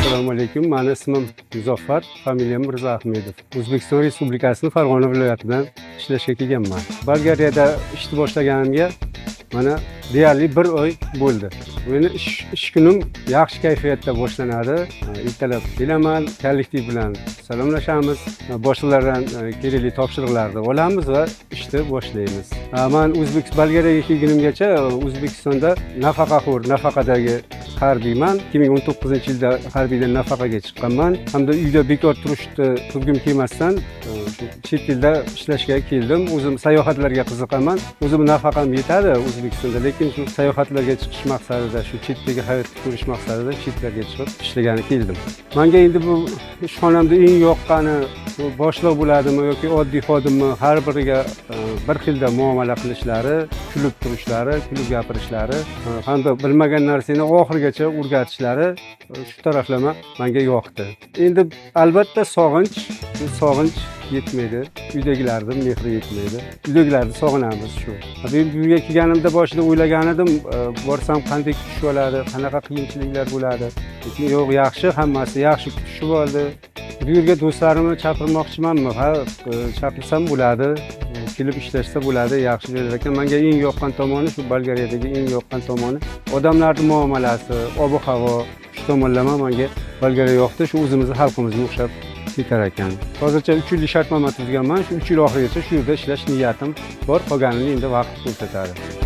Assalomu alaykum. Meni ismim Muzaffar, familiyam Mirzaahmedov. O'zbekiston Respublikasining Farg'ona viloyatidan ishlashga kelganman. Bolgariyada ishni boshlaganimga mana deyarli 1 oy bo'ldi. Meni ish kunim yaxshi kayfiyatda boshlanadi. Ertalab kelaman, kollektiv bilan salomlashamiz, boshliqlardan kerakli topshiriqlarni olamiz va ishni boshlaymiz. Men Bolgariyaga kelgunimgacha O'zbekistonda nafaqadagi harbiyman. 2019-yilda harbiydan nafaqaga chiqqanman. Hamda uyda bekor turishni turgim kelmasdan chet elda ishlashga keldim. O'zim sayohatlarga qiziqaman. O'zim nafaqam yetadi O'zbekistonda, lekin shu sayohatlarga chiqish maqsadida, shu chetdagi hayotni ko'rish maqsadida chetlarga chiqib ishlagani keldim. Menga endi bu ishxonamda eng yoqqani boshliq bo'ladimi yoki oddiy xodimmi, har biriga bir xilda muomala qilishlari, kulib turishlari, kulib gapirishlari, hamda bilmagan narsani oxirigacha o'rgatishlari, shu taraflama menga yoqdi. Endi albatta sog'inch yetmaydi. Uydagilarning mehri yetmaydi. Uydagilarni sog'inamiz shu. Men bu yerga kelganimda boshida o'ylagan edim, borsam qanday kutishib oladi, qanaqa qiyinchiliklar bo'ladi. Lekin yo'q, yaxshi, hammasi yaxshi kutishib oldi. Bu yerga do'stlarimni chaqirmoqchimanmi? Ha, chaqirsam bo'ladi. Kelib ishlashsa bo'ladi, yaxshi joylar ekan. Menga eng yoqqan tomoni, shu Bolgariyadagi eng yoqqan tomoni odamlarning muomalasi, ob-havo, shu tomonlama menga Bolgariya yoqdi. Shu o'zimizning xalqimizga o'xshab ketar ekan. Hozircha 3 yillik shartnoma tuzganman. Shu 3 yil oxirigacha shu yerda ishlash niyatim bor. Qolganini endi vaqt ko'rsatadi.